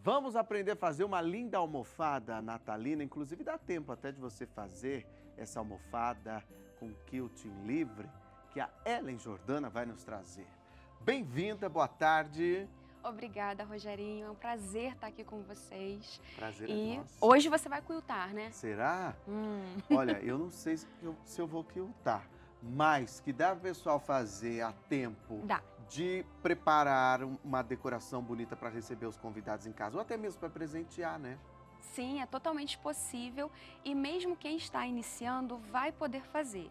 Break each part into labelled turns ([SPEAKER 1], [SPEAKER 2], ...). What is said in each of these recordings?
[SPEAKER 1] Vamos aprender a fazer uma linda almofada natalina, inclusive dá tempo até de você fazer essa almofada com quilting livre, que a Ellen Jordana vai nos trazer. Bem-vinda, boa tarde.
[SPEAKER 2] Obrigada, Rogerinho. É um prazer estar aqui com vocês.
[SPEAKER 1] Prazer é
[SPEAKER 2] E
[SPEAKER 1] nosso.
[SPEAKER 2] hoje você vai quiltar, né?
[SPEAKER 1] Será? Olha, eu não sei se eu vou quiltar, mas que dá para o pessoal fazer a tempo
[SPEAKER 2] Dá.
[SPEAKER 1] de preparar uma decoração bonita para receber os convidados em casa, ou até mesmo para presentear, né?
[SPEAKER 2] Sim, é totalmente possível e mesmo quem está iniciando vai poder fazer.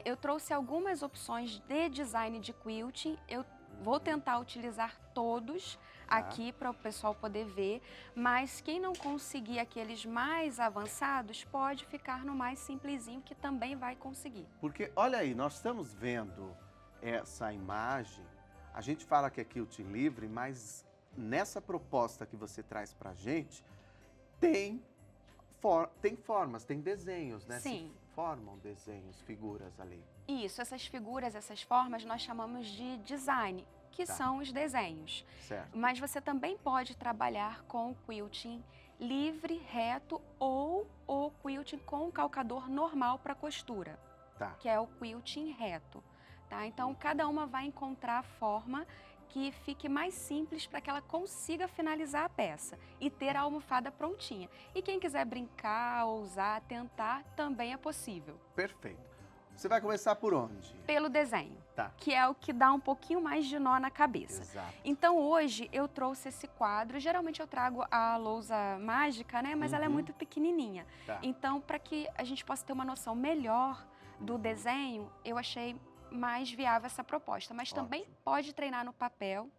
[SPEAKER 2] Eu trouxe algumas opções de design de quilting. Eu vou tentar utilizar todos aqui para o pessoal poder ver, mas quem não conseguir aqueles mais avançados pode ficar no mais simplesinho que também vai conseguir.
[SPEAKER 1] Porque, olha aí, nós estamos vendo essa imagem, a gente fala que é quilting livre, mas nessa proposta que você traz pra gente, tem formas, tem desenhos, né?
[SPEAKER 2] Sim.
[SPEAKER 1] Se formam desenhos, figuras ali.
[SPEAKER 2] Isso, essas figuras, essas formas nós chamamos de design, que são os desenhos.
[SPEAKER 1] Certo.
[SPEAKER 2] Mas você também pode trabalhar com o quilting livre, reto ou o quilting com calcador normal para costura, que é o quilting reto. Tá? Então, cada uma vai encontrar a forma que fique mais simples para que ela consiga finalizar a peça e ter a almofada prontinha. E quem quiser brincar, ousar, tentar, também é possível.
[SPEAKER 1] Perfeito. Você vai começar por onde?
[SPEAKER 2] Pelo desenho,
[SPEAKER 1] Tá.
[SPEAKER 2] que é o que dá um pouquinho mais de nó na cabeça.
[SPEAKER 1] Exato.
[SPEAKER 2] Então hoje eu trouxe esse quadro, geralmente eu trago a lousa mágica, né? Mas ela é muito pequenininha.
[SPEAKER 1] Tá.
[SPEAKER 2] Então, para que a gente possa ter uma noção melhor do desenho, eu achei mais viável essa proposta. Mas também pode treinar no papel,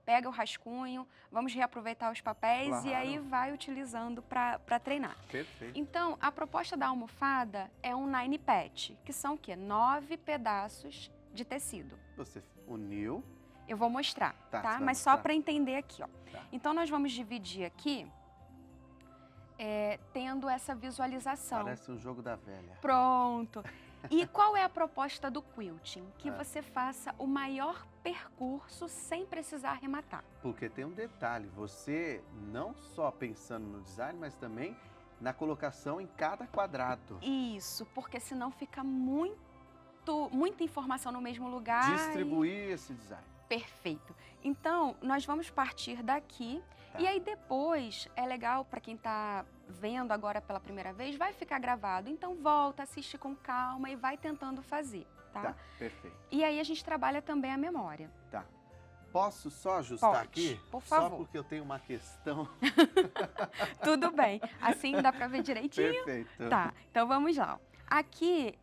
[SPEAKER 2] pega o rascunho, vamos reaproveitar os papéis e aí vai utilizando para treinar.
[SPEAKER 1] Perfeito.
[SPEAKER 2] Então, a proposta da almofada é um 9 patch, que são o quê? 9 pedaços de tecido.
[SPEAKER 1] Você uniu.
[SPEAKER 2] Eu vou mostrar,
[SPEAKER 1] Tá?
[SPEAKER 2] tá?
[SPEAKER 1] Você vai
[SPEAKER 2] Mas só
[SPEAKER 1] mostrar?
[SPEAKER 2] para entender aqui, ó.
[SPEAKER 1] Tá.
[SPEAKER 2] Então, nós vamos dividir aqui, tendo essa visualização.
[SPEAKER 1] Parece um jogo da velha.
[SPEAKER 2] Pronto. E qual é a proposta do quilting? Que você faça o maior percurso sem precisar arrematar.
[SPEAKER 1] Porque tem um detalhe, você não só pensando no design, mas também na colocação em cada quadrado.
[SPEAKER 2] Isso, porque senão fica muita informação no mesmo lugar.
[SPEAKER 1] Distribuir esse design.
[SPEAKER 2] Perfeito. Então, nós vamos partir daqui e aí depois é legal para quem está vendo agora pela primeira vez, vai ficar gravado. Então volta, assiste com calma e vai tentando fazer, tá?
[SPEAKER 1] Tá, perfeito.
[SPEAKER 2] E aí a gente trabalha também a memória.
[SPEAKER 1] Tá. Posso só ajustar
[SPEAKER 2] Pode,
[SPEAKER 1] aqui?
[SPEAKER 2] por favor.
[SPEAKER 1] Só porque eu tenho uma questão.
[SPEAKER 2] Tudo bem. Assim dá para ver direitinho?
[SPEAKER 1] Perfeito.
[SPEAKER 2] Tá, então vamos lá. Aqui,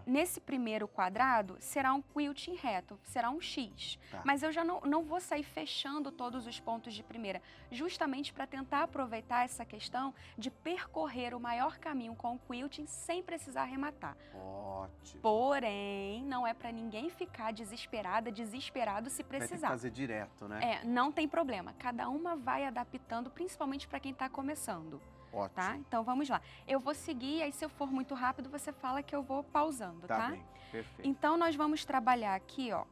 [SPEAKER 2] nesse primeiro quadrado, será um quilting reto, será um X.
[SPEAKER 1] Tá.
[SPEAKER 2] Mas eu já não vou sair fechando todos os pontos de primeira, justamente para tentar aproveitar essa questão de percorrer o maior caminho com o quilting sem precisar arrematar.
[SPEAKER 1] Ótimo.
[SPEAKER 2] Porém, não é para ninguém ficar desesperado se
[SPEAKER 1] Vai ter que
[SPEAKER 2] precisar.
[SPEAKER 1] fazer direto, né?
[SPEAKER 2] Não tem problema. Cada uma vai adaptando, principalmente para quem está começando.
[SPEAKER 1] Ótimo.
[SPEAKER 2] Tá? Então vamos lá. Eu vou seguir, aí se eu for muito rápido, você fala que eu vou pausando, tá?
[SPEAKER 1] Tá bem, perfeito.
[SPEAKER 2] Então nós vamos trabalhar aqui, ó.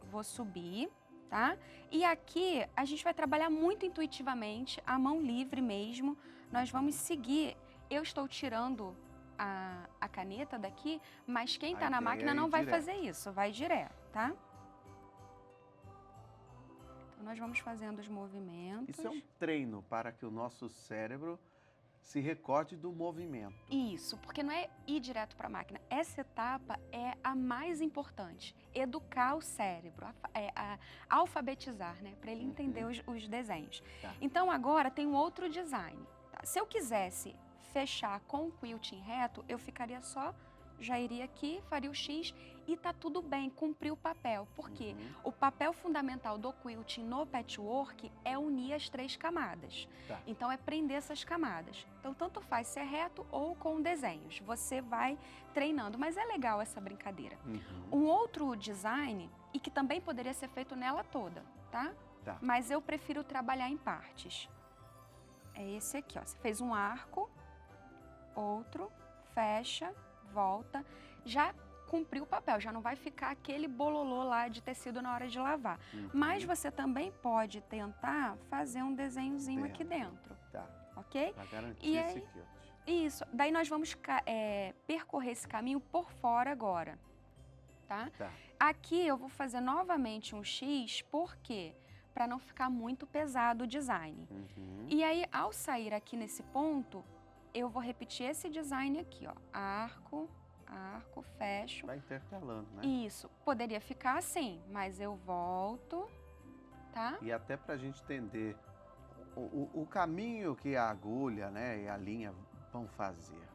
[SPEAKER 2] Vou subir, tá? E aqui a gente vai trabalhar muito intuitivamente, a mão livre mesmo. Nós vamos seguir. Eu estou tirando a caneta daqui, mas quem tá na máquina não vai fazer isso, vai direto, tá? Então nós vamos fazendo os movimentos.
[SPEAKER 1] Isso é um treino para que o nosso cérebro se recorde do movimento.
[SPEAKER 2] Isso, porque não é ir direto para a máquina. Essa etapa é a mais importante. Educar o cérebro, alfabetizar, né? Para ele entender os desenhos.
[SPEAKER 1] Tá.
[SPEAKER 2] Então agora tem um outro design. Tá? Se eu quisesse fechar com o quilting reto, eu ficaria só, já iria aqui, faria o X e tá tudo bem, cumprir o papel. Porque o papel fundamental do quilting no patchwork é unir as 3 camadas.
[SPEAKER 1] Tá.
[SPEAKER 2] Então é prender essas camadas. Então tanto faz se é reto ou com desenhos. Você vai treinando, mas é legal essa brincadeira. Um outro design, e que também poderia ser feito nela toda, tá?
[SPEAKER 1] Tá.
[SPEAKER 2] Mas eu prefiro trabalhar em partes. É esse aqui, ó. Você fez um arco, outro, fecha, volta. Já cumprir o papel, já não vai ficar aquele bololô lá de tecido na hora de lavar. Mas você também pode tentar fazer um desenhozinho aqui dentro.
[SPEAKER 1] Tá.
[SPEAKER 2] Ok?
[SPEAKER 1] Pra garantir
[SPEAKER 2] e aí,
[SPEAKER 1] esse quilt.
[SPEAKER 2] Isso. Daí nós vamos percorrer esse caminho por fora agora. Tá? Aqui eu vou fazer novamente um X, por quê? Para não ficar muito pesado o design. E aí, ao sair aqui nesse ponto, eu vou repetir esse design aqui, ó. Arco, arco, fecho.
[SPEAKER 1] Vai intercalando, né?
[SPEAKER 2] Isso. Poderia ficar assim, mas eu volto, tá?
[SPEAKER 1] E até pra gente entender o caminho que a agulha, né, e a linha vão fazer.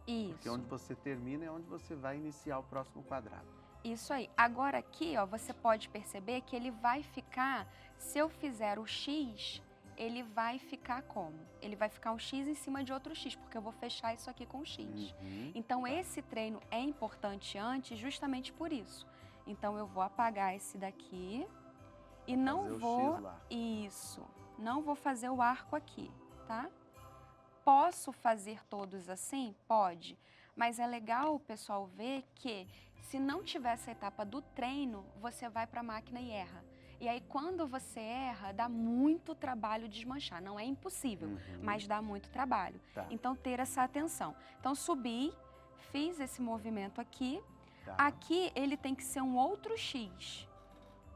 [SPEAKER 2] Isso.
[SPEAKER 1] Porque onde você termina é onde você vai iniciar o próximo quadrado.
[SPEAKER 2] Isso aí. Agora aqui, ó, você pode perceber que ele vai ficar, se eu fizer o X, ele vai ficar como? Ele vai ficar um X em cima de outro X, porque eu vou fechar isso aqui com um X. Então, esse treino é importante antes justamente por isso. Então, eu vou apagar esse daqui e não vou... Isso. Não vou fazer o arco aqui, tá? Posso fazer todos assim? Pode. Mas é legal o pessoal ver que se não tiver essa etapa do treino, você vai para a máquina e erra. E aí, quando você erra, dá muito trabalho desmanchar. Não é impossível, mas dá muito trabalho. Então, ter essa atenção. Então, subi, fiz esse movimento aqui. Aqui, ele tem que ser um outro X,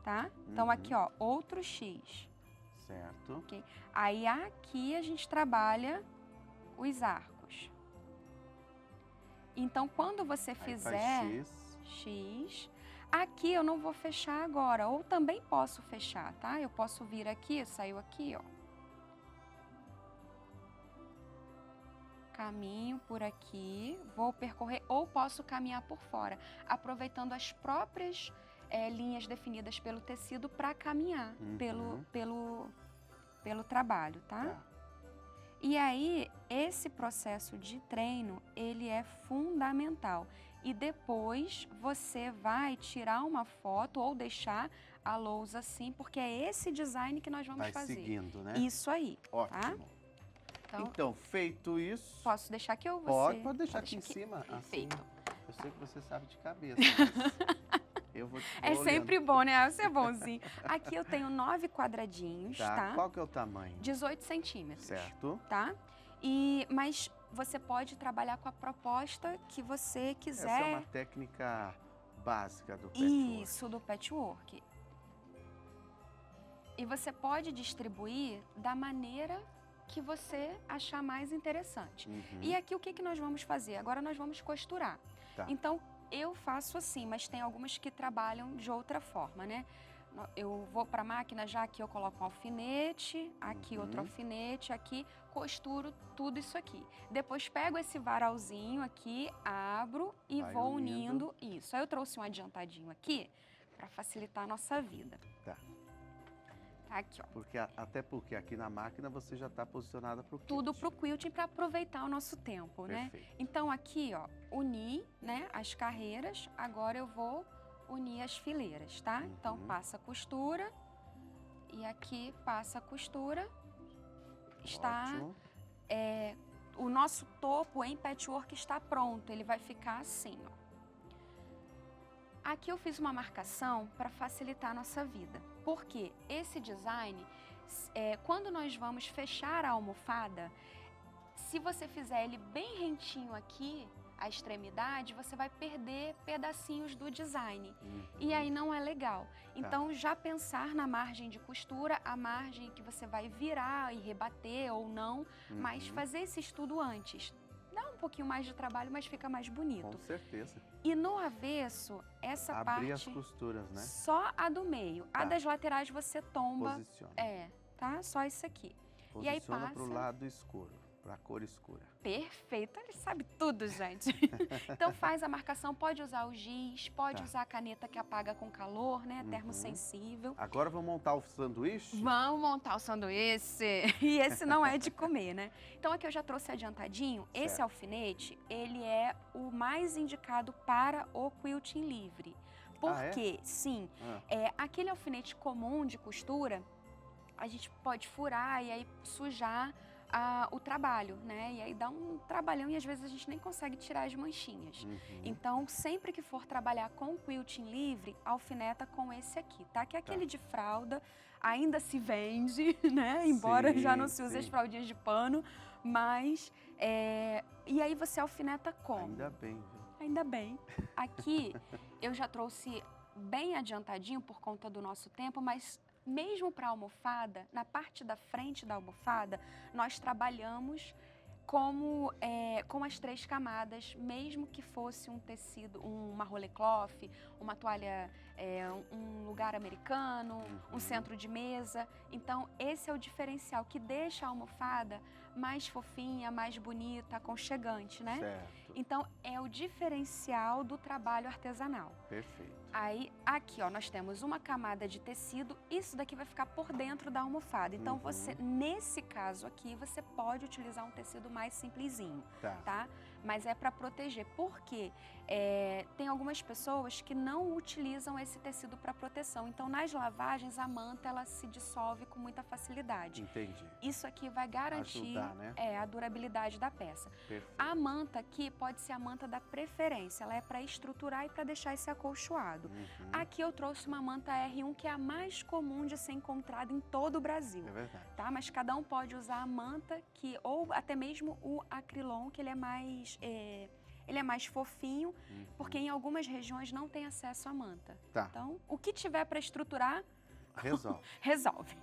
[SPEAKER 2] tá? Então, aqui, ó, outro X.
[SPEAKER 1] Certo.
[SPEAKER 2] Okay. Aí, aqui, a gente trabalha os arcos. Então, quando você fizer X, aqui eu não vou fechar agora, ou também posso fechar, tá? Eu posso vir aqui, saiu aqui, ó. Caminho por aqui, vou percorrer, ou posso caminhar por fora, aproveitando as próprias linhas definidas pelo tecido para caminhar pelo trabalho, tá? E aí, esse processo de treino, ele é fundamental. E depois você vai tirar uma foto ou deixar a lousa assim, porque é esse design que nós vamos fazer.
[SPEAKER 1] Vai seguindo, né?
[SPEAKER 2] Isso aí,
[SPEAKER 1] ótimo. Tá? Então, feito isso...
[SPEAKER 2] Posso deixar aqui ou você?
[SPEAKER 1] Pode deixar aqui em cima.
[SPEAKER 2] Perfeito.
[SPEAKER 1] Assim, eu sei que você sabe de cabeça, mas... Eu vou
[SPEAKER 2] olhando. Sempre bom, né? Você é bonzinho. Aqui eu tenho 9 quadradinhos, tá?
[SPEAKER 1] Qual que é o tamanho?
[SPEAKER 2] 18 centímetros.
[SPEAKER 1] Certo.
[SPEAKER 2] Tá? Mas você pode trabalhar com a proposta que você quiser.
[SPEAKER 1] Essa é uma técnica básica do patchwork.
[SPEAKER 2] Isso, do patchwork. E você pode distribuir da maneira que você achar mais interessante. E aqui o que nós vamos fazer? Agora nós vamos costurar. Então, eu faço assim, mas tem algumas que trabalham de outra forma, né? Eu vou para a máquina, já aqui eu coloco um alfinete, aqui outro alfinete, aqui costuro tudo isso aqui. Depois pego esse varalzinho aqui, abro e vou unindo isso. Aí eu trouxe um adiantadinho aqui para facilitar a nossa vida.
[SPEAKER 1] Tá.
[SPEAKER 2] Aqui, ó.
[SPEAKER 1] Até porque aqui na máquina você já está posicionada para o quilting.
[SPEAKER 2] Tudo para o quilting para aproveitar o nosso tempo, né? Então aqui, ó, uni, né, as carreiras. Agora eu vou unir as fileiras, tá? Então passa a costura e aqui passa a costura. Está o nosso topo em patchwork está pronto. Ele vai ficar assim, ó. Aqui eu fiz uma marcação para facilitar a nossa vida. Porque esse design, quando nós vamos fechar a almofada, se você fizer ele bem rentinho aqui, a extremidade, você vai perder pedacinhos do design. E aí não é legal. Então, já pensar na margem de costura, a margem que você vai virar e rebater ou não, mas fazer esse estudo antes. Dá um pouquinho mais de trabalho, mas fica mais bonito.
[SPEAKER 1] Com certeza.
[SPEAKER 2] E no avesso, essa parte...
[SPEAKER 1] Abrir as costuras, né?
[SPEAKER 2] Só a do meio. A das laterais você tomba.
[SPEAKER 1] Posiciona.
[SPEAKER 2] Tá? Só isso aqui.
[SPEAKER 1] Posiciona
[SPEAKER 2] e aí passa...
[SPEAKER 1] para o lado escuro, para a cor escura.
[SPEAKER 2] Perfeito. Ele sabe tudo, gente. Então faz a marcação, pode usar o giz, pode usar a caneta que apaga com calor, né? Termosensível.
[SPEAKER 1] Agora vamos montar o sanduíche?
[SPEAKER 2] Vamos montar o sanduíche. E esse não é de comer, né? Então aqui eu já trouxe adiantadinho. Esse alfinete, ele é o mais indicado para o quilting livre. Porque, sim, aquele alfinete comum de costura, a gente pode furar e aí sujar o trabalho, né? E aí dá um trabalhão e às vezes a gente nem consegue tirar as manchinhas. Então, sempre que for trabalhar com quilting livre, alfineta com esse aqui, tá? Que é aquele de fralda, ainda se vende, né? Embora já não se use as fraldinhas de pano, mas... E aí você alfineta como?
[SPEAKER 1] Ainda bem, viu?
[SPEAKER 2] Ainda bem. Aqui eu já trouxe bem adiantadinho por conta do nosso tempo, mas mesmo para a almofada, na parte da frente da almofada, nós trabalhamos com as 3 camadas, mesmo que fosse um tecido, uma rollecloth, uma toalha, um lugar americano, um centro de mesa. Então, esse é o diferencial que deixa a almofada mais fofinha, mais bonita, aconchegante, né?
[SPEAKER 1] Certo.
[SPEAKER 2] Então, é o diferencial do trabalho artesanal.
[SPEAKER 1] Perfeito.
[SPEAKER 2] Aí, aqui, ó, nós temos uma camada de tecido, isso daqui vai ficar por dentro da almofada. Então, você, nesse caso aqui, você pode utilizar um tecido mais simplesinho, tá? Mas é para proteger, porque tem algumas pessoas que não utilizam esse tecido para proteção. Então, nas lavagens, a manta, ela se dissolve com muita facilidade.
[SPEAKER 1] Entendi.
[SPEAKER 2] Isso aqui vai garantir a durabilidade da peça.
[SPEAKER 1] Perfeito.
[SPEAKER 2] A manta aqui pode ser a manta da preferência, ela é para estruturar e para deixar esse acolchoado. Aqui eu trouxe uma manta R1, que é a mais comum de ser encontrada em todo o Brasil.
[SPEAKER 1] É verdade.
[SPEAKER 2] Tá? Mas cada um pode usar a manta, ou até mesmo o acrylon, que ele é mais fofinho, porque em algumas regiões não tem acesso à manta.
[SPEAKER 1] Tá.
[SPEAKER 2] Então, o que tiver para estruturar...
[SPEAKER 1] Resolve.
[SPEAKER 2] Resolve.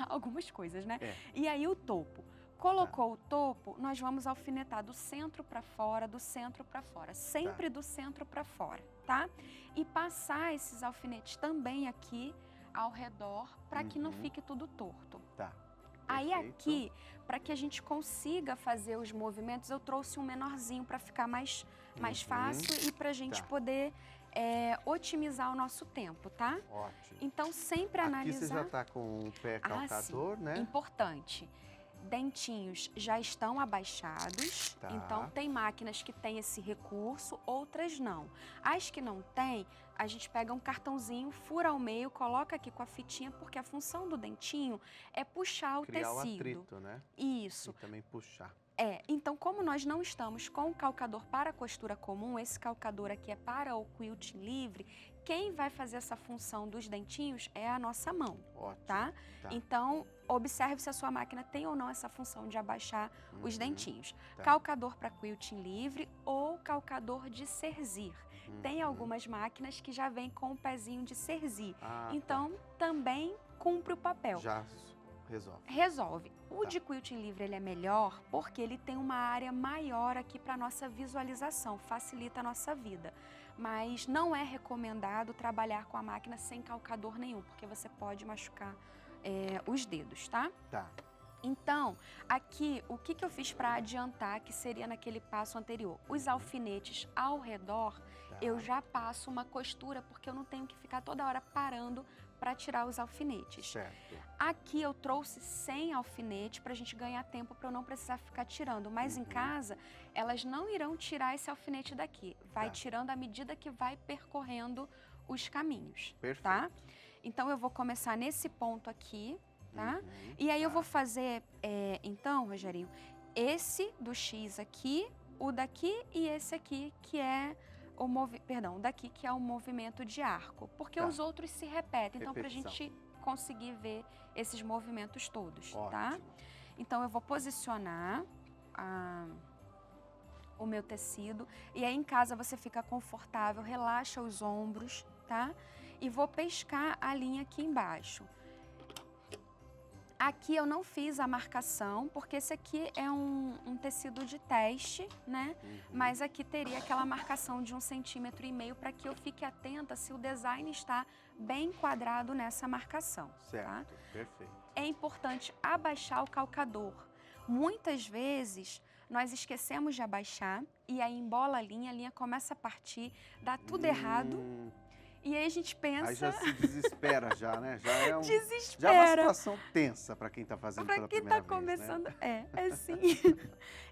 [SPEAKER 2] Algumas coisas, né? E aí o topo. Colocou o topo, nós vamos alfinetar do centro para fora, do centro para fora. Sempre do centro para fora, tá? E passar esses alfinetes também aqui ao redor, para que não fique tudo torto.
[SPEAKER 1] Tá.
[SPEAKER 2] Aí aqui, para que a gente consiga fazer os movimentos, eu trouxe um menorzinho para ficar mais fácil e para a gente poder otimizar o nosso tempo, tá?
[SPEAKER 1] Ótimo.
[SPEAKER 2] Então, sempre analisar...
[SPEAKER 1] Aqui você já está com o pé calcador, né?
[SPEAKER 2] Importante. Dentinhos já estão abaixados, então tem máquinas que têm esse recurso, outras não. As que não têm, a gente pega um cartãozinho, fura ao meio, coloca aqui com a fitinha, porque a função do dentinho é puxar o tecido.
[SPEAKER 1] Criar o atrito, né?
[SPEAKER 2] Isso.
[SPEAKER 1] E também puxar.
[SPEAKER 2] Então como nós não estamos com o calcador para costura comum, esse calcador aqui é para o quilting livre, quem vai fazer essa função dos dentinhos é a nossa mão.
[SPEAKER 1] Ótimo.
[SPEAKER 2] Tá? Então, observe se a sua máquina tem ou não essa função de abaixar os dentinhos. Calcador para quilting livre ou calcador de cerzir. Tem algumas máquinas que já vêm com o pezinho de cerzir. Então, também cumpre o papel.
[SPEAKER 1] Já resolve.
[SPEAKER 2] Resolve. O de quilting livre ele é melhor porque ele tem uma área maior aqui para nossa visualização, facilita a nossa vida. Mas não é recomendado trabalhar com a máquina sem calcador nenhum, porque você pode machucar os dedos, tá?
[SPEAKER 1] Tá.
[SPEAKER 2] Então, aqui, o que eu fiz para adiantar, que seria naquele passo anterior? Os alfinetes ao redor, eu já passo uma costura, porque eu não tenho que ficar toda hora parando para tirar os alfinetes.
[SPEAKER 1] Certo.
[SPEAKER 2] Aqui eu trouxe 100 alfinetes para a gente ganhar tempo, para eu não precisar ficar tirando. Mas em casa, elas não irão tirar esse alfinete daqui. Vai tirando à medida que vai percorrendo os caminhos.
[SPEAKER 1] Perfeito.
[SPEAKER 2] Tá? Então, eu vou começar nesse ponto aqui, tá? E aí eu vou fazer, então, Rogerinho, esse do X aqui, o daqui e esse aqui, que é daqui que é o movimento de arco, porque os outros se repetem, então para a gente conseguir ver esses movimentos todos, tá? Então eu vou posicionar o meu tecido e aí em casa você fica confortável, relaxa os ombros, tá? E vou pescar a linha aqui embaixo. Aqui eu não fiz a marcação, porque esse aqui é um tecido de teste, né? Mas aqui teria aquela marcação de 1,5 cm para que eu fique atenta se o design está bem enquadrado nessa marcação.
[SPEAKER 1] Certo,
[SPEAKER 2] tá?
[SPEAKER 1] Perfeito.
[SPEAKER 2] É importante abaixar o calcador. Muitas vezes nós esquecemos de abaixar e aí embola a linha começa a partir, dá tudo errado. E aí a gente pensa...
[SPEAKER 1] Aí já se desespera já, né? Já é
[SPEAKER 2] Desespera.
[SPEAKER 1] Já é uma situação tensa para quem está fazendo pela primeira vez,
[SPEAKER 2] começando,
[SPEAKER 1] né?
[SPEAKER 2] é sim.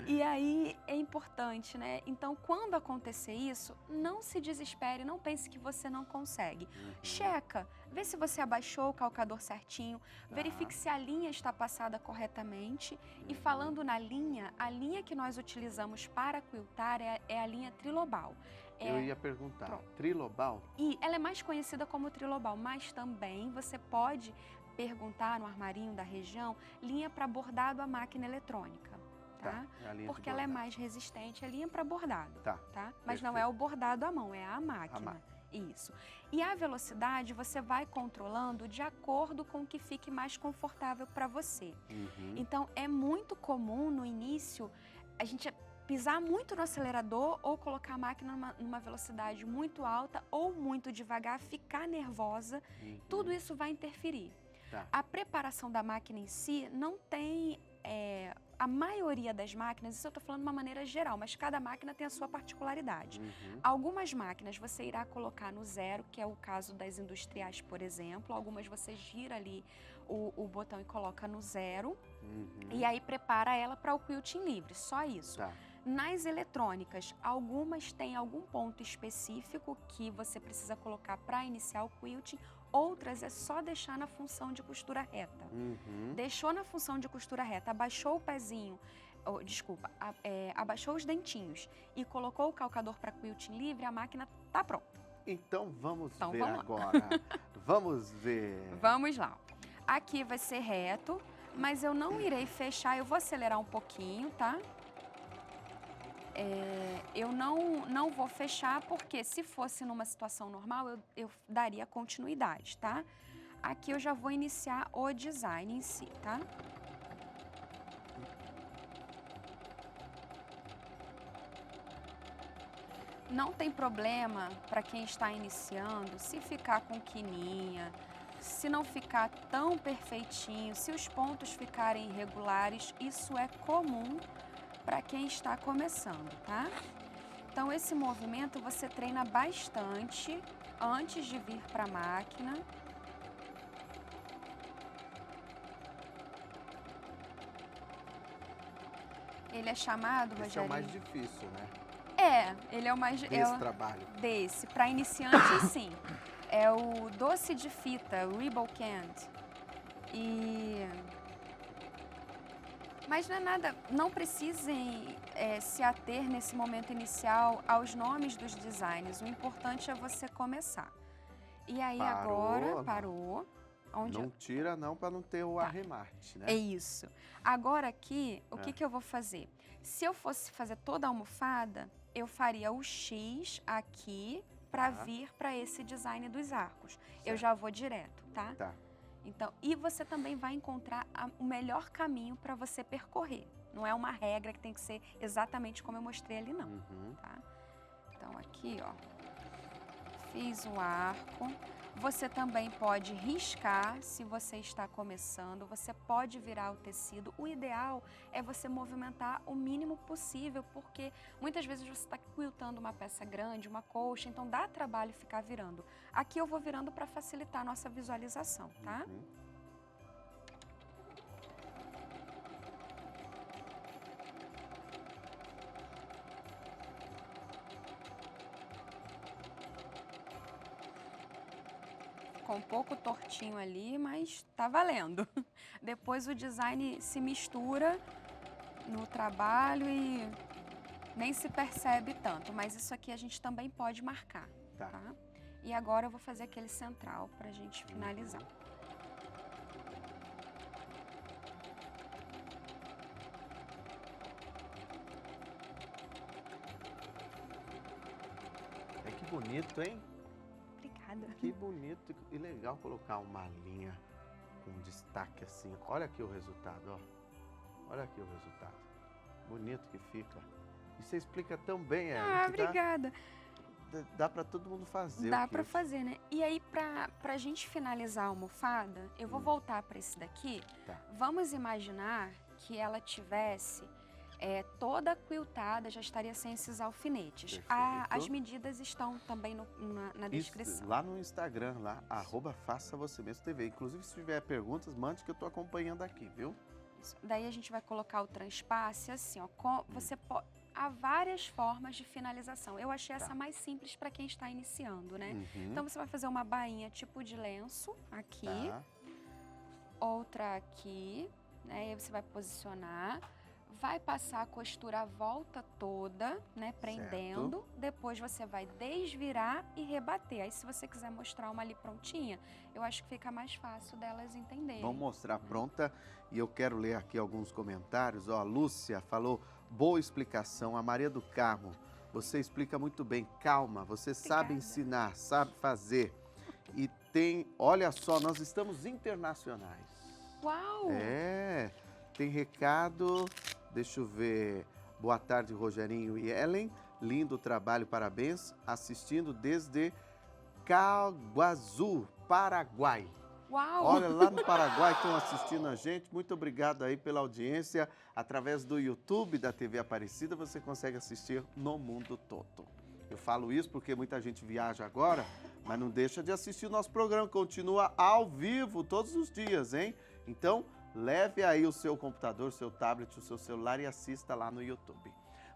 [SPEAKER 2] E aí é importante, né? Então, quando acontecer isso, não se desespere, não pense que você não consegue. Checa, vê se você abaixou o calcador certinho, verifique se a linha está passada corretamente. E falando na linha, a linha que nós utilizamos para quiltar é a linha trilobal.
[SPEAKER 1] Eu ia perguntar, trilobal?
[SPEAKER 2] E ela é mais conhecida como trilobal, mas também você pode perguntar no armarinho da região linha para bordado à máquina eletrônica, tá? Porque ela é mais resistente, é linha para bordado, tá? Mas não é o bordado à mão, é a máquina. Isso. E a velocidade você vai controlando de acordo com o que fique mais confortável para você. Então, é muito comum no início a gente pisar muito no acelerador ou colocar a máquina numa velocidade muito alta ou muito devagar, ficar nervosa, tudo isso vai interferir. A preparação da máquina em si não tem... a maioria das máquinas, isso eu estou falando de uma maneira geral, mas cada máquina tem a sua particularidade. Algumas máquinas você irá colocar no zero, que é o caso das industriais, por exemplo. Algumas você gira ali o botão e coloca no zero, e aí prepara ela para o quilting livre, só isso. Nas eletrônicas, algumas têm algum ponto específico que você precisa colocar para iniciar o quilting, outras é só deixar na função de costura reta. Deixou na função de costura reta, abaixou o pezinho, abaixou os dentinhos e colocou o calcador para quilting livre, a máquina tá pronta.
[SPEAKER 1] Então vamos ver agora. Vamos ver.
[SPEAKER 2] Vamos lá. Aqui vai ser reto, mas eu não irei fechar, eu vou acelerar um pouquinho, tá? Eu não vou fechar, porque se fosse numa situação normal, eu daria continuidade, tá? Aqui eu já vou iniciar o design em si, tá? Não tem problema para quem está iniciando, se ficar com quininha, se não ficar tão perfeitinho, se os pontos ficarem irregulares, isso é comum para quem está começando, tá? Então, esse movimento você treina bastante antes de vir para a máquina. Ele é chamado, Rogério...
[SPEAKER 1] Esse é o mais difícil, né?
[SPEAKER 2] Ele é o mais...
[SPEAKER 1] Desse trabalho.
[SPEAKER 2] Desse. Para iniciante, sim. É o doce de fita, o Rebel Candy. Mas não é nada, não precisem se ater nesse momento inicial aos nomes dos designs. O importante é você começar. E aí agora, parou.
[SPEAKER 1] Não tira não, para não ter o arremate, né?
[SPEAKER 2] É isso. Agora aqui, o que eu vou fazer? Se eu fosse fazer toda a almofada, eu faria o X aqui para vir para esse design dos arcos. Eu já vou direto, tá? Então, e você também vai encontrar o melhor caminho para você percorrer. Não é uma regra que tem que ser exatamente como eu mostrei ali, não. Tá? Então, aqui, ó, fiz o arco. Você também pode riscar se você está começando. Você pode virar o tecido. O ideal é você movimentar o mínimo possível, porque muitas vezes você está quiltando uma peça grande, uma colcha, então dá trabalho ficar virando. Aqui eu vou virando para facilitar a nossa visualização, tá? Ficou um pouco tortinho ali, mas tá valendo. Depois o design se mistura no trabalho e nem se percebe tanto, mas isso aqui a gente também pode marcar, tá? E agora eu vou fazer aquele central pra gente finalizar.
[SPEAKER 1] Que bonito, hein?
[SPEAKER 2] Obrigada.
[SPEAKER 1] Que bonito e legal colocar uma linha com destaque assim. Olha aqui o resultado, ó. Olha aqui o resultado. Bonito que fica. E você explica tão bem,
[SPEAKER 2] obrigada.
[SPEAKER 1] Dá para todo mundo fazer.
[SPEAKER 2] Dá para fazer, né? E aí, pra gente finalizar a almofada, eu vou voltar para esse daqui. Vamos imaginar que ela tivesse toda quiltada já estaria sem esses alfinetes. As medidas estão também na descrição.
[SPEAKER 1] Isso, lá no Instagram, lá, @faça-você-mesmo-tv. Inclusive, se tiver perguntas, mande que eu estou acompanhando aqui, viu?
[SPEAKER 2] Isso. Daí a gente vai colocar o transpasse assim, ó. Há várias formas de finalização. Eu achei essa mais simples para quem está iniciando, né? Então, você vai fazer uma bainha tipo de lenço aqui, outra aqui, né? E aí você vai posicionar, vai passar a costura à volta toda, né? Prendendo. Certo. Depois você vai desvirar e rebater. Aí, se você quiser mostrar uma ali prontinha, eu acho que fica mais fácil delas entenderem.
[SPEAKER 1] Vamos mostrar pronta. E eu quero ler aqui alguns comentários. Ó, a Lúcia falou, boa explicação. A Maria do Carmo, você explica muito bem. Calma, você sabe ensinar, sabe fazer. E tem, olha só, nós estamos internacionais.
[SPEAKER 2] Uau!
[SPEAKER 1] Tem recado, deixa eu ver. Boa tarde, Rogerinho e Ellen. Lindo trabalho, parabéns. Assistindo desde Caguazu, Paraguai.
[SPEAKER 2] Uau!
[SPEAKER 1] Olha, lá no Paraguai estão assistindo a gente. Muito obrigado aí pela audiência. Através do YouTube da TV Aparecida, você consegue assistir no mundo todo. Eu falo isso porque muita gente viaja agora, mas não deixa de assistir o nosso programa. Continua ao vivo todos os dias, hein? Então, leve aí o seu computador, o seu tablet, o seu celular e assista lá no YouTube.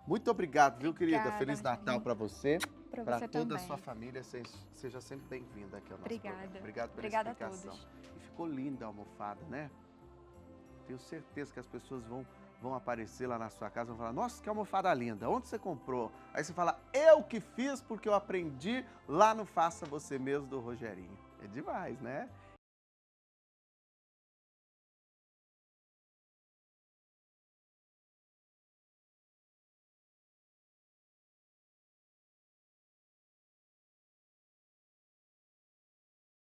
[SPEAKER 1] Muito obrigado, viu, querida? Feliz Natal para você, para toda a sua família. Seja sempre bem-vinda aqui ao nosso programa. Obrigado pela explicação.
[SPEAKER 2] A todos.
[SPEAKER 1] E ficou linda a almofada, né? Tenho certeza que as pessoas vão aparecer lá na sua casa e vão falar, nossa, que almofada linda, onde você comprou? Aí você fala, eu que fiz porque eu aprendi lá no Faça Você Mesmo do Rogerinho. É demais, né?